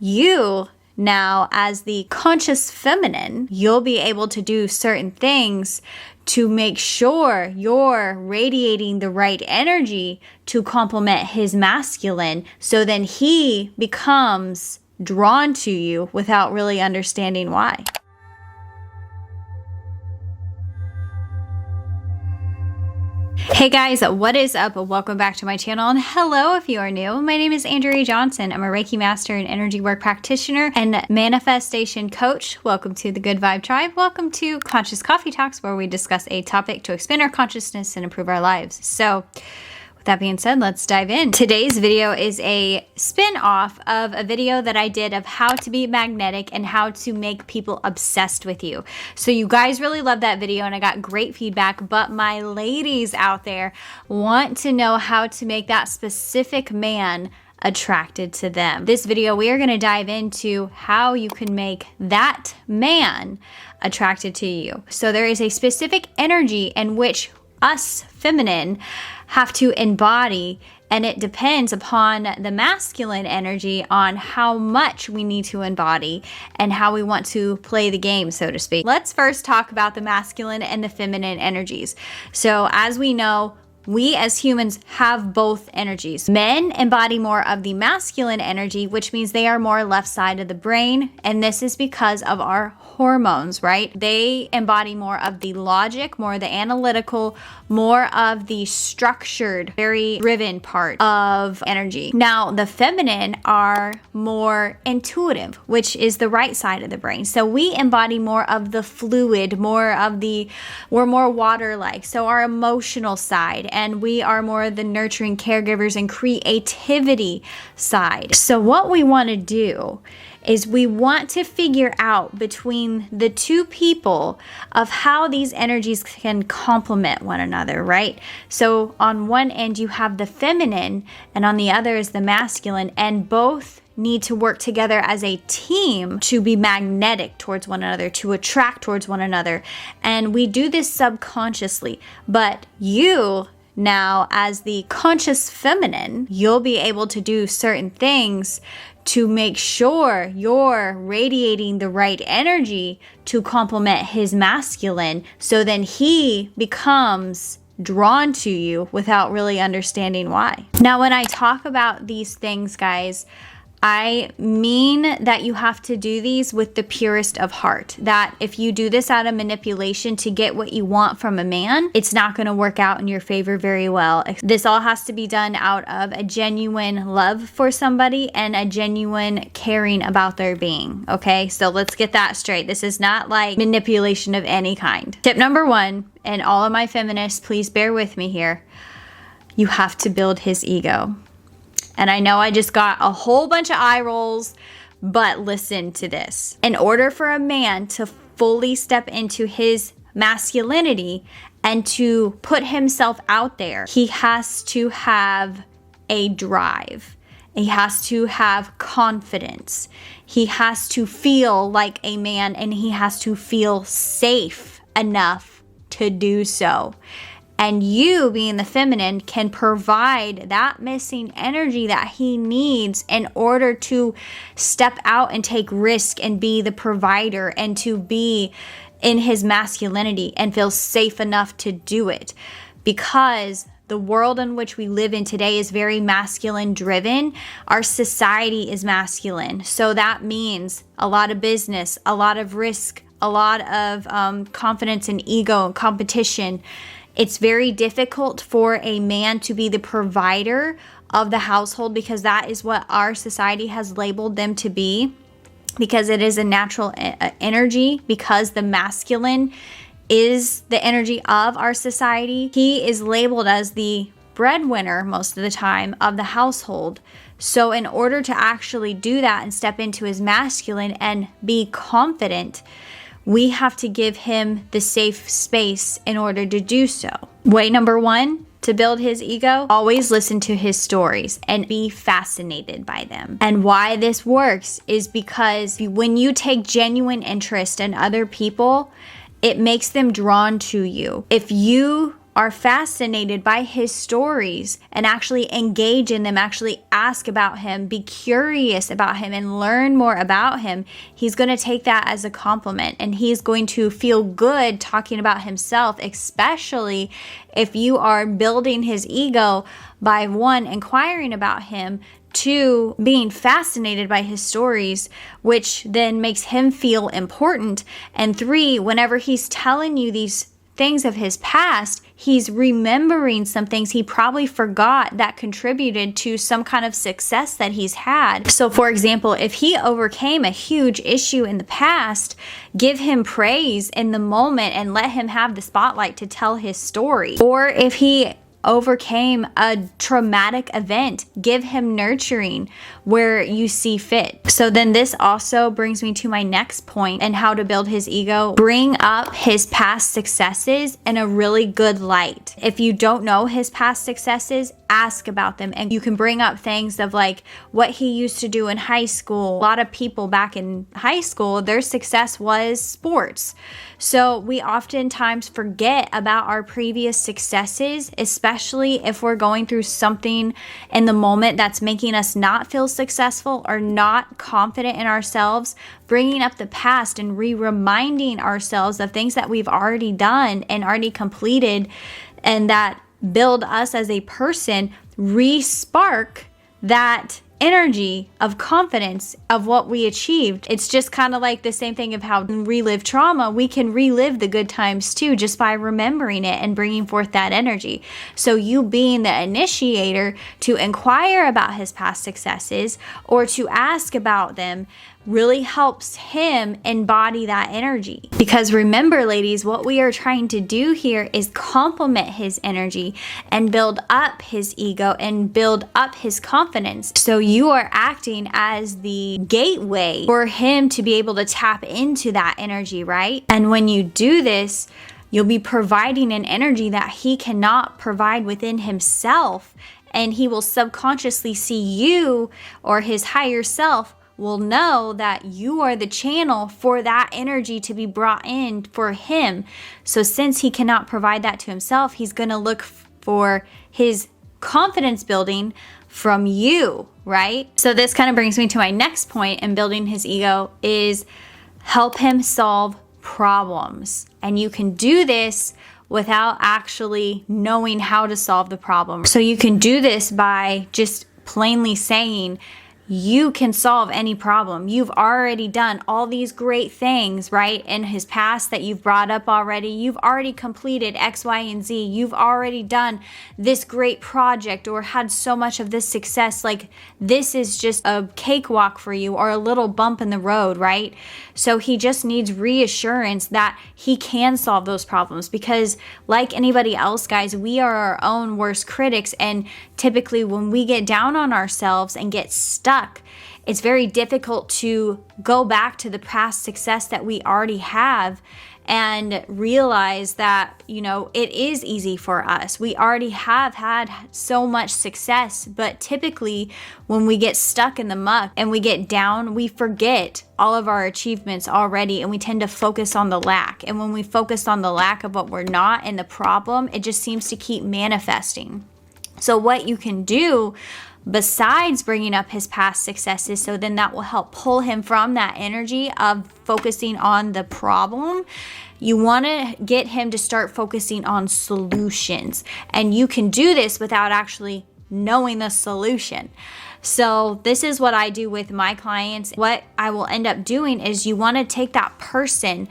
You now, as the conscious feminine, you'll be able to do certain things to make sure you're radiating the right energy to complement his masculine, so then he becomes drawn to you without really understanding why. Hey guys, what is up? Welcome back to my channel, and hello if you are new. My name is Andrea Johnson. I'm a Reiki master and energy work practitioner and manifestation coach. Welcome to the Good Vibe Tribe. Welcome to Conscious Coffee Talks, where we discuss a topic to expand our consciousness and improve our lives. So with that being said, let's dive in. Today's video is a spin-off of a video that I did of how to be magnetic and how to make people obsessed with you. So you guys really loved that video and I got great feedback, but my ladies out there want to know how to make that specific man attracted to them. This video, we are going to dive into how you can make that man attracted to you. So there is a specific energy in which us feminine have to embody, and it depends upon the masculine energy on how much we need to embody and how we want to play the game, so to speak. Let's first talk about the masculine and the feminine energies. So as we know, we as humans have both energies. Men embody more of the masculine energy, which means they are more left side of the brain. And this is because of our hormones, right? They embody more of the logic, more the analytical, more of the structured, very driven part of energy. Now, the feminine are more intuitive, which is the right side of the brain. So we embody more of the fluid, we're more water-like. So our emotional side, and we are more the nurturing caregivers and creativity side. So what we want to do is we want to figure out between the two people of how these energies can complement one another, right? So on one end you have the feminine and on the other is the masculine, and both need to work together as a team to be magnetic towards one another, to attract towards one another. And we do this subconsciously, but you now, as the conscious feminine, you'll be able to do certain things to make sure you're radiating the right energy to complement his masculine, so then he becomes drawn to you without really understanding why. Now, when I talk about these things, guys, I mean that you have to do these with the purest of heart. That if you do this out of manipulation to get what you want from a man, it's not going to work out in your favor very well. This all has to be done out of a genuine love for somebody and a genuine caring about their being. Okay, so let's get that straight. This is not like manipulation of any kind. Tip number one, and all of my feminists, please bear with me here. You have to build his ego. And I know I just got a whole bunch of eye rolls, but listen to this. In order for a man to fully step into his masculinity and to put himself out there, he has to have a drive. He has to have confidence. He has to feel like a man, and he has to feel safe enough to do so. And you, being the feminine, can provide that missing energy that he needs in order to step out and take risk and be the provider and to be in his masculinity and feel safe enough to do it. Because the world in which we live in today is very masculine driven. Our society is masculine. So that means a lot of business, a lot of risk, a lot of confidence and ego and competition. It's very difficult for a man to be the provider of the household because that is what our society has labeled them to be, because it is a natural energy, because the masculine is the energy of our society. He is labeled as the breadwinner most of the time of the household. So in order to actually do that and step into his masculine and be confident, we have to give him the safe space in order to do so. Way number one, to build his ego, always listen to his stories and be fascinated by them. And why this works is because when you take genuine interest in other people, it makes them drawn to you. If you are fascinated by his stories and actually engage in them, actually ask about him, be curious about him, and learn more about him, he's going to take that as a compliment, and he's going to feel good talking about himself, especially if you are building his ego by 1, inquiring about him, 2, being fascinated by his stories, which then makes him feel important, and 3, whenever he's telling you these things of his past, he's remembering some things he probably forgot that contributed to some kind of success that he's had. So for example, if he overcame a huge issue in the past, give him praise in the moment and let him have the spotlight to tell his story. Or if he overcame a traumatic event, give him nurturing where you see fit. So then this also brings me to my next point and how to build his ego. Bring up his past successes in a really good light. If you don't know his past successes, ask about them, and you can bring up things of like what he used to do in high school. A lot of people back in high school, their success was sports. So we oftentimes forget about our previous successes, especially if we're going through something in the moment that's making us not feel successful or not confident in ourselves. Bringing up the past and reminding ourselves of things that we've already done and already completed and that build us as a person, re-spark that energy of confidence of what we achieved. It's just kind of like the same thing of how we relive trauma. We can relive the good times too, just by remembering it and bringing forth that energy. So you being the initiator to inquire about his past successes or to ask about them really helps him embody that energy. Because remember, ladies, what we are trying to do here is complement his energy and build up his ego and build up his confidence. So you are acting as the gateway for him to be able to tap into that energy, right? And when you do this, you'll be providing an energy that he cannot provide within himself, and he will subconsciously see you, or his higher self will know that you are the channel for that energy to be brought in for him. So since he cannot provide that to himself, he's going to look for his confidence building from you, right? So this kind of brings me to my next point in building his ego is help him solve problems. And you can do this without actually knowing how to solve the problem. So you can do this by just plainly saying, you can solve any problem. You've already done all these great things, right? In his past that you've brought up already. You've already completed X, Y, and Z. You've already done this great project or had so much of this success. Like this is just a cakewalk for you or a little bump in the road, right? So he just needs reassurance that he can solve those problems, because like anybody else, guys, we are our own worst critics. And typically when we get down on ourselves and get stuck, it's very difficult to go back to the past success that we already have and realize that, you know, it is easy for us. We already have had so much success, but typically when we get stuck in the muck and we get down, we forget all of our achievements already, and we tend to focus on the lack. And when we focus on the lack of what we're not and the problem, it just seems to keep manifesting. So what you can do besides bringing up his past successes, so then that will help pull him from that energy of focusing on the problem, you want to get him to start focusing on solutions. And you can do this without actually knowing the solution. So this is what I do with my clients. What I will end up doing is you want to take that person,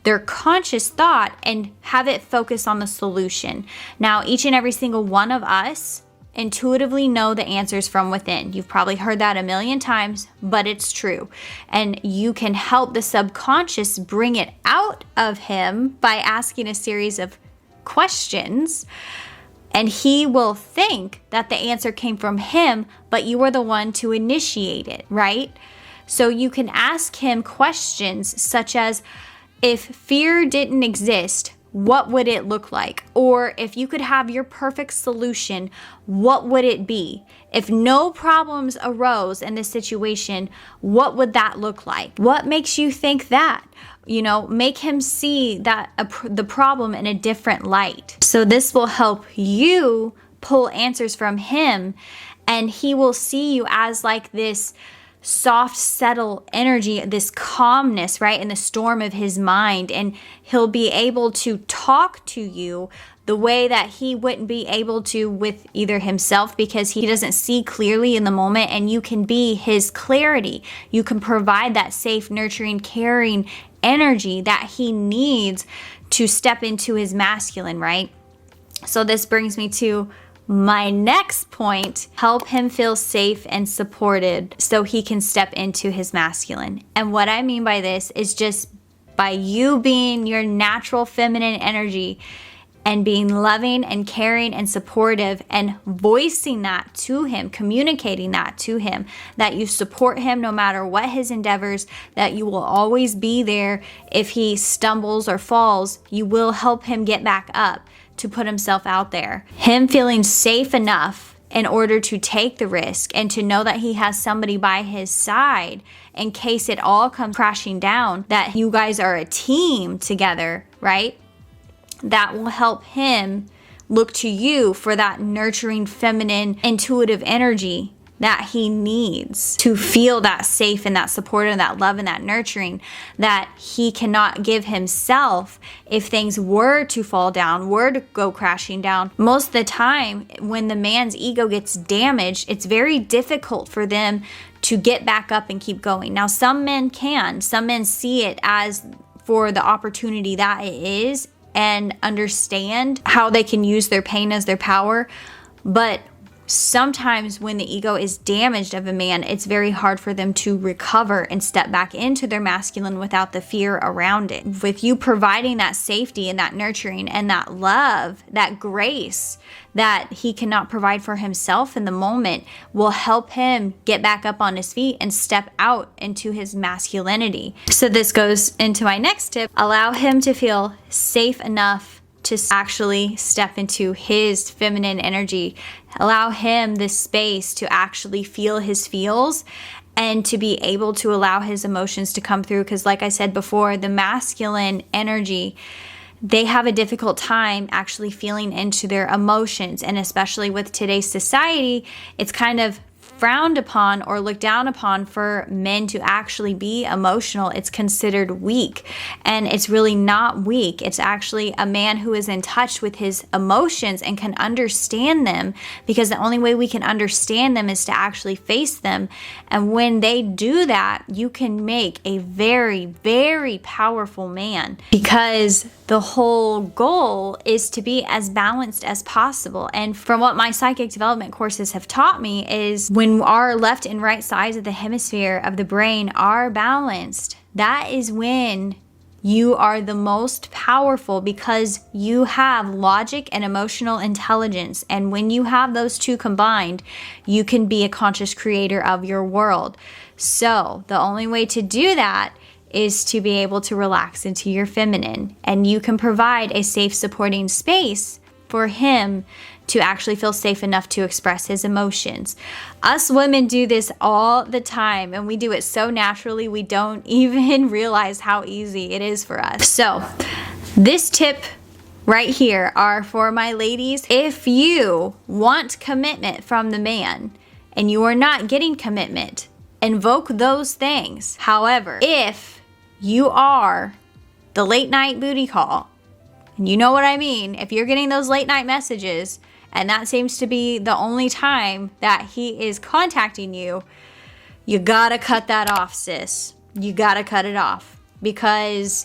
their conscious thought, and have it focus on the solution. Now, each and every single one of us intuitively know the answers from within. You've probably heard that a million times, but it's true. And you can help the subconscious bring it out of him by asking a series of questions. And he will think that the answer came from him, but you were the one to initiate it, right? So you can ask him questions such as, if fear didn't exist, what would it look like? Or if you could have your perfect solution, what would it be? If no problems arose in this situation, what would that look like? What makes you think that? You know, make him see that the problem in a different light. So this will help you pull answers from him, and he will see you as like this soft, settled energy, this calmness, right, in the storm of his mind. And he'll be able to talk to you the way that he wouldn't be able to with either himself, because he doesn't see clearly in the moment, and you can be his clarity. You can provide that safe, nurturing, caring energy that he needs to step into his masculine, right? So this brings me to my next point: help him feel safe and supported so he can step into his masculine. And what I mean by this is just by you being your natural feminine energy and being loving and caring and supportive and voicing that to him, communicating that to him, that you support him no matter what his endeavors, that you will always be there. If he stumbles or falls, you will help him get back up to put himself out there. Him feeling safe enough in order to take the risk and to know that he has somebody by his side in case it all comes crashing down, that you guys are a team together, right? That will help him look to you for that nurturing, feminine, intuitive energy that he needs to feel that safe and that support and that love and that nurturing that he cannot give himself if things were to fall down, were to go crashing down. Most of the time, when the man's ego gets damaged, it's very difficult for them to get back up and keep going. Now, some men can. Some men see it as for the opportunity that it is and understand how they can use their pain as their power. But sometimes when the ego is damaged of a man, it's very hard for them to recover and step back into their masculine without the fear around it. With you providing that safety and that nurturing and that love, that grace that he cannot provide for himself in the moment, will help him get back up on his feet and step out into his masculinity. So this goes into my next tip: allow him to feel safe enough to actually step into his feminine energy. Allow him the space to actually feel his feels and to be able to allow his emotions to come through. Because like I said before, the masculine energy, they have a difficult time actually feeling into their emotions. And especially with today's society, it's kind of frowned upon or looked down upon for men to actually be emotional. It's considered weak, and it's really not weak. It's actually a man who is in touch with his emotions and can understand them, because the only way we can understand them is to actually face them. And when they do that, you can make a very, very powerful man, because the whole goal is to be as balanced as possible. And from what my psychic development courses have taught me is when our left and right sides of the hemisphere of the brain are balanced, that is when you are the most powerful, because you have logic and emotional intelligence. And when you have those two combined, you can be a conscious creator of your world. So the only way to do that is to be able to relax into your feminine, and you can provide a safe, supporting space for him to actually feel safe enough to express his emotions. Us women do this all the time, and we do it so naturally we don't even realize how easy it is for us. So this tip right here are for my ladies. If you want commitment from the man and you are not getting commitment, invoke those things. However, if you are the late night booty call, and you know what I mean, if you're getting those late night messages and that seems to be the only time that he is contacting you, you gotta cut that off, sis. You gotta cut it off, because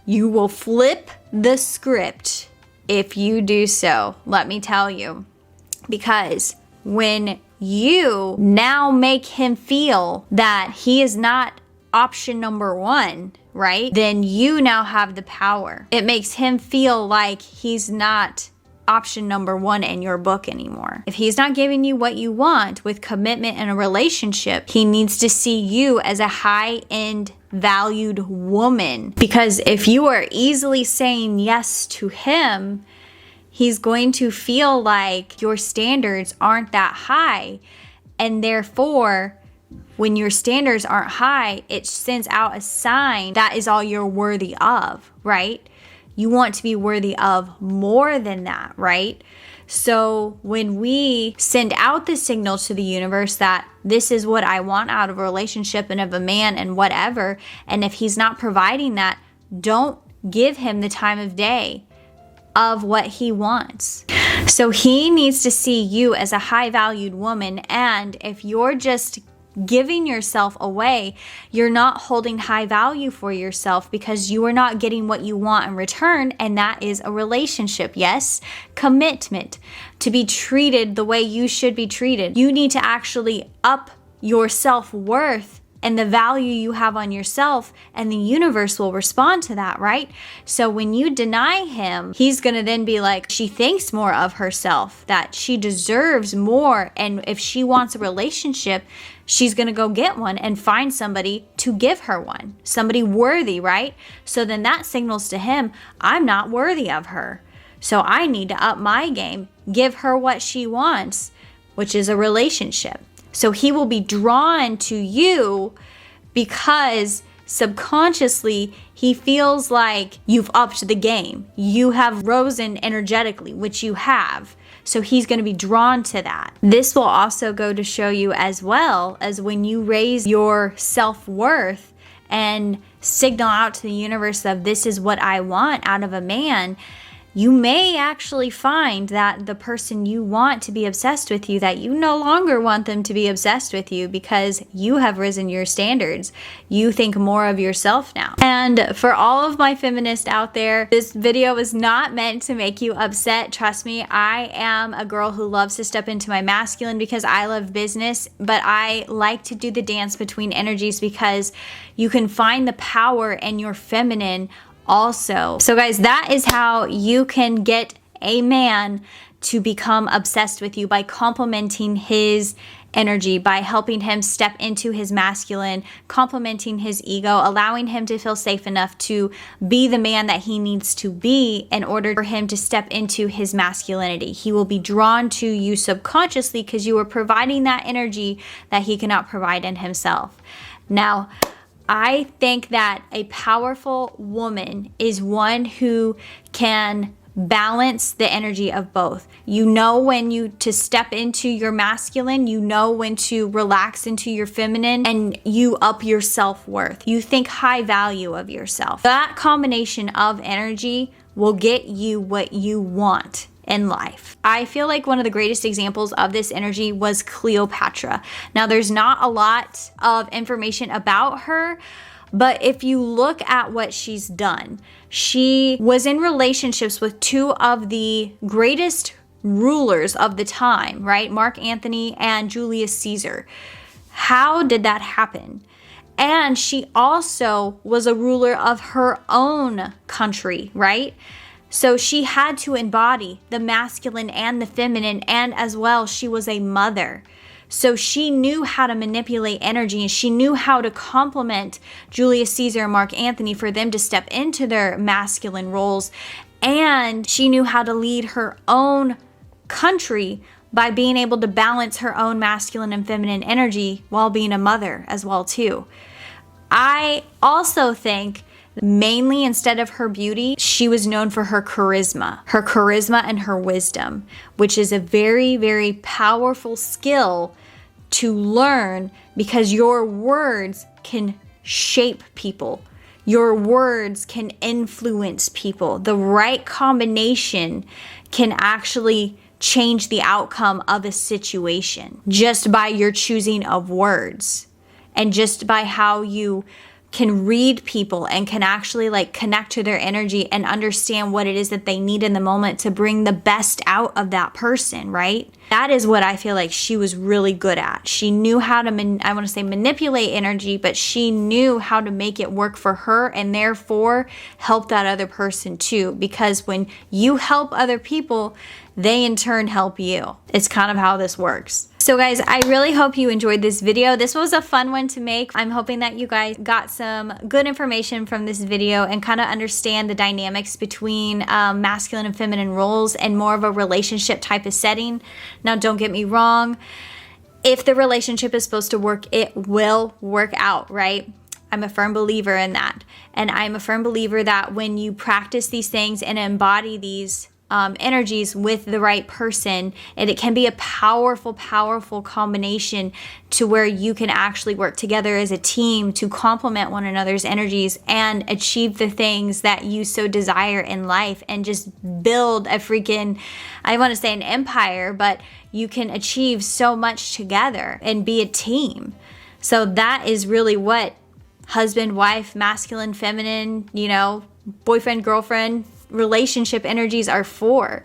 you will flip the script if you do so, let me tell you. Because when you now make him feel that he is not option number one, right? Then you now have the power. It makes him feel like he's not option number one in your book anymore. If he's not giving you what you want with commitment in a relationship, he needs to see you as a high-end valued woman. Because if you are easily saying yes to him, he's going to feel like your standards aren't that high. And therefore, when your standards aren't high, it sends out a sign that is all you're worthy of, right? You want to be worthy of more than that, right? So when we send out the signal to the universe that this is what I want out of a relationship and of a man and whatever, and if he's not providing that, don't give him the time of day of what he wants. So he needs to see you as a high valued woman. And if you're just giving yourself away, you're not holding high value for yourself because you are not getting what you want in return. And that is a relationship. Yes, commitment to be treated the way you should be treated. You need to actually up your self-worth and the value you have on yourself, and the universe will respond to that, right? So when you deny him, he's gonna then be like, she thinks more of herself, that she deserves more, and if she wants a relationship, she's gonna go get one and find somebody to give her one, somebody worthy, right? So then that signals to him, I'm not worthy of her. So I need to up my game, give her what she wants, which is a relationship. So he will be drawn to you because subconsciously he feels like you've upped the game. You have risen energetically, which you have. So he's going to be drawn to that. This will also go to show you as well as when you raise your self-worth and signal out to the universe of this is what I want out of a man, you may actually find that the person you want to be obsessed with you, that you no longer want them to be obsessed with you because you have risen your standards. You think more of yourself now. And for all of my feminists out there, this video is not meant to make you upset. Trust me, I am a girl who loves to step into my masculine because I love business, but I like to do the dance between energies because you can find the power in your feminine also. So guys, that is how you can get a man to become obsessed with you, by complementing his energy, by helping him step into his masculine, complementing his ego, allowing him to feel safe enough to be the man that he needs to be in order for him to step into his masculinity. He will be drawn to you subconsciously because you are providing that energy that he cannot provide in himself. Now, I think that a powerful woman is one who can balance the energy of both. You know when to step into your masculine, you know when to relax into your feminine, and you up your self-worth. You think high value of yourself. That combination of energy will get you what you want in life. I feel like one of the greatest examples of this energy was Cleopatra. Now, there's not a lot of information about her, but if you look at what she's done, she was in relationships with two of the greatest rulers of the time, right? Mark Antony and Julius Caesar. How did that happen? And she also was a ruler of her own country, right? So she had to embody the masculine and the feminine, and as well, she was a mother. So she knew how to manipulate energy, and she knew how to complement Julius Caesar and Mark Antony for them to step into their masculine roles. And she knew how to lead her own country by being able to balance her own masculine and feminine energy while being a mother as well too. I also think mainly, instead of her beauty, she was known for her charisma and her wisdom, which is a very, very powerful skill to learn because your words can shape people. Your words can influence people. The right combination can actually change the outcome of a situation just by your choosing of words and just by how you can read people and can actually like connect to their energy and understand what it is that they need in the moment to bring the best out of that person, right? That is what I feel like she was really good at. She knew how to, I want to say manipulate energy, but she knew how to make it work for her and therefore help that other person too. Because when you help other people, they in turn help you. It's kind of how this works. So guys, I really hope you enjoyed this video. This was a fun one to make. I'm hoping that you guys got some good information from this video and kind of understand the dynamics between masculine and feminine roles and more of a relationship type of setting. Now, don't get me wrong. If the relationship is supposed to work, it will work out, right? I'm a firm believer in that. And I'm a firm believer that when you practice these things and embody these energies with the right person, and it can be a powerful, powerful combination to where you can actually work together as a team to complement one another's energies and achieve the things that you so desire in life and just build a freaking, I want to say an empire, but you can achieve so much together and be a team. So that is really what husband, wife, masculine, feminine, you know, boyfriend, girlfriend, relationship energies are for.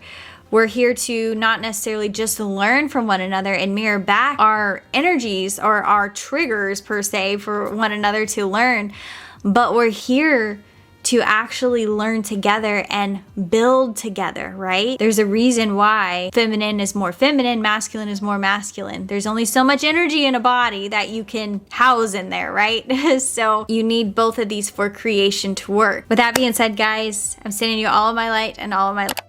We're here to not necessarily just learn from one another and mirror back our energies or our triggers per se for one another to learn, but we're here to actually learn together and build together, right? There's a reason why feminine is more feminine, masculine is more masculine. There's only so much energy in a body that you can house in there, right? So you need both of these for creation to work. With that being said, guys, I'm sending you all of my light and all of my love.